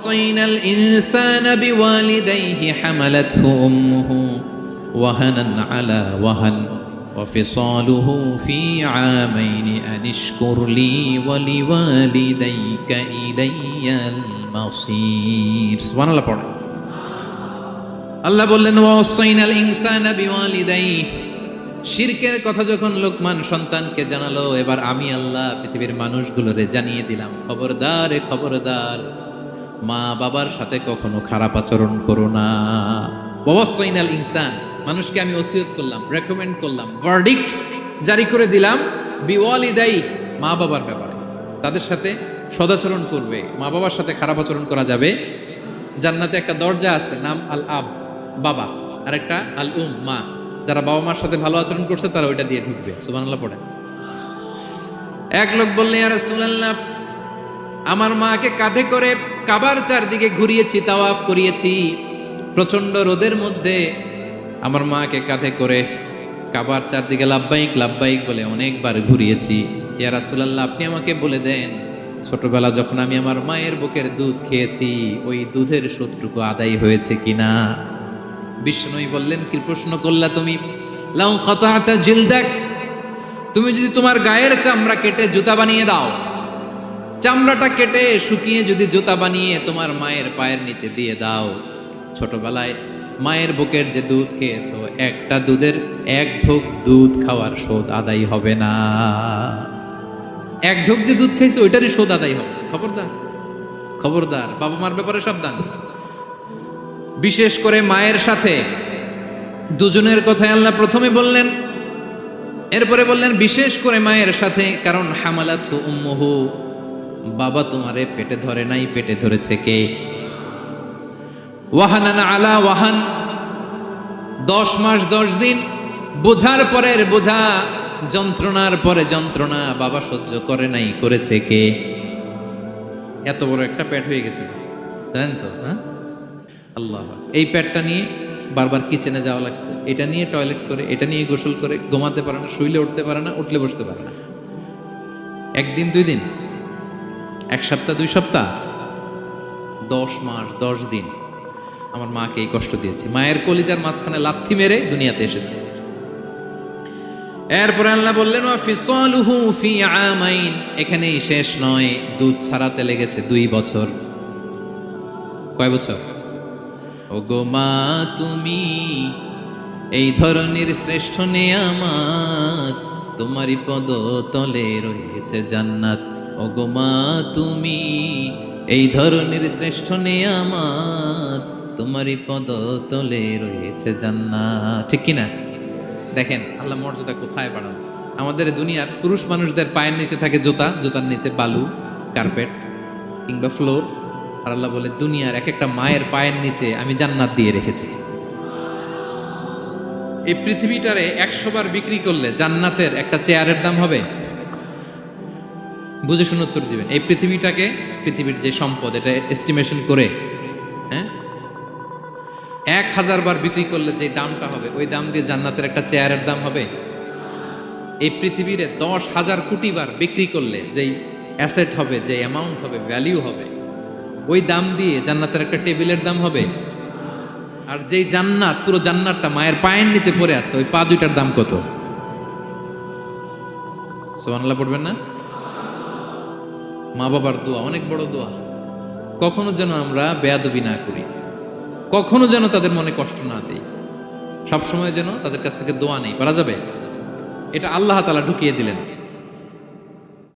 وصينا الإنسان بوالديه حملته أمه وهنا على وهن وفصاله في عامين أن اشكر لي ولوالديك إلي المصير سبحان الله পড়ে আল্লাহ বললেন ওয়াসাইনাল ইনসানা বিওয়ালিদাইহি শিরকের কথা যখন লোকমান সন্তানকে জানালো, এবার আমি আল্লাহ পৃথিবীর মানুষগুলোরে জানিয়ে দিলাম, খবরদার খবরদার, মা বাবার সাথে কখনো খারাপ আচরণ করো না। ওয়াসাইনাল ইনসান, মানুষকে আমি ওসিয়ত করলাম, রেকমেন্ড করলাম, ভার্ডিক্ট জারি করে দিলাম বিওয়ালিদাইহি, মা বাবার ব্যাপারে তাদের সাথে সদাচরণ করবে, মা বাবার সাথে খারাপ আচরণ করা যাবে। জান্নাতে একটা দরজা আছে, নাম আল আব, বাবা, আর একটা আল উম, মা। যারা বাবা মার সাথে ভালো আচরণ করছে তারা ওইটা দিয়ে ঢুকবে। সুবহানাল্লাহ পড়ে। এক লোক বললেন, ইয়া রাসূলুল্লাহ, আমার মাকে কাঁধে করে কাবার চারদিকে ঘুরিয়েছি, তাওয়াফ করিয়েছি, প্রচন্ড রোদের মধ্যে আমার মাকে কাঁধে করে কাবার চারদিকে লাব্বাইক লাব্বাইক বলে অনেকবার ঘুরিয়েছি। ইয়া রাসূলুল্লাহ, আপনি আমাকে বলে দেন, ছোটবেলা যখন আমি আমার মায়ের বুকের দুধ খেয়েছি ওই দুধের শোধটুকু আদায় হয়েছে কিনা? বিষ্ণুই বললেন, কি প্রশ্ন করলা তুমি? লাউ কাতাতা জিলদাক, তুমি যদি তোমার গায়ের চামড়া কেটে জুতা বানিয়ে দাও, চামড়াটা কেটে শুকিয়ে যদি জুতা বানিয়ে তোমার মায়ের পায়ের নিচে দিয়ে দাও, ছোটবেলায় মায়ের বুকের যে দুধ খেয়েছো, একটা দুধের এক ঢোক দুধ খাওয়ার শোধ আদায় হবে না। এক ঢোক যে দুধ খাইছো ওইটারই শোধ আদায় হবে। খবরদার খবরদার, বাবা মার ব্যাপারে সাবধান। বিশেষ করে মায়ের সাথে দুজনের কথাই আল্লাহ প্রথমে বললেন, এরপরে বললেন বিশেষ করে মায়ের সাথে, কারণ হামালাতহু উম্মুহু, বাবা তোমারে পেটে ধরে নাই, পেটে ধরেছে কে? ওয়াহানান আলা ওয়াহান, 10 মাস 10 দিন বোঝার পরের বোঝা, যন্ত্রণার পরে যন্ত্রণা বাবা সহ্য করে নাই, করেছে কে? এত বড় একটা পেট হয়ে গেছে, জানেন তো? হ্যাঁ, আল্লাহ। এই পেটটা নিয়ে বারবার কিচেনে যাওয়া লাগছে, এটা নিয়ে টয়লেট করে, এটা নিয়ে গোসল করে, ঘুমাতে পারে না, শুইলে উঠতে পারে না, উঠলে বসতে পারে না। একদিন 2 দিন, 1 সপ্তাহ 2 সপ্তাহ, 10 মাস 10 দিন আমার মাকে এই কষ্ট দিয়েছি। মায়ের কলিজার মাঝখানে লাথি মেরে দুনিয়াতে এসেছে। এরপরে আল্লাহ বললেন ওয়া ফিসালুহু ফি আমাইন, এখানেই শেষ নয়, দুধ ছাড়াতে লেগেছে 2 বছর। কয় বছর? ওগো মা, তুমি এই ধরনের শ্রেষ্ঠ নেয়ামত, তোমারই পদ তলে রয়েছে জান্নাত। ওগো মা, তুমি এই ধরনের শ্রেষ্ঠ নেয়ামত, তোমারই পদ তলে রয়েছে জান্নাত। ঠিক কিনা? দেখেন আল্লাহ মর্যাদা কোথায় বাড়ান। আমাদের দুনিয়ার পুরুষ মানুষদের পায়ের নিচে থাকে জুতা, জুতার নিচে বালু, কার্পেট কিংবা ফ্লোর। আর আল্লাহ বলে, দুনিয়ার এক একটা মায়ের পায়ের নিচে আমি জান্নাত দিয়ে রেখেছি। এই পৃথিবীটারে 100 বার বিক্রি করলে জান্নাতের একটা চেয়ারের দাম হবে? বুঝে শুনে উত্তর দিবেন। এই পৃথিবীটাকে, পৃথিবীর যে সম্পদ, এটা এস্টিমেশন করে, হ্যাঁ, 1000 বার বিক্রি করলে যে দামটা হবে, ওই দাম দিয়ে জান্নাতের একটা চেয়ারের দাম হবে? এই পৃথিবীরে 10,000 কোটি বার বিক্রি করলে যেই অ্যাসেট হবে, যে অ্যামাউন্ট হবে, ভ্যালিউ হবে, ওই দাম দিয়ে জান্নাতের একটা টেবিলের দাম হবে? আর যেই জান্নাত, পুরো জান্নাতটা মায়ের পায়ের নিচে পড়ে আছে, ওই পা দুইটার দাম কত? সুবহানাল্লাহ পড়বেন না? মা বাবার দোয়া অনেক বড় দোয়া। কখনো যেন আমরা বেয়াদবি না করি, কখনো যেন তাদের মনে কষ্ট না দেই, সবসময় যেন তাদের কাছ থেকে দোয়া নেই। পারা যাবে? এটা আল্লাহ তাআলা ঢুকিয়ে দিলেন।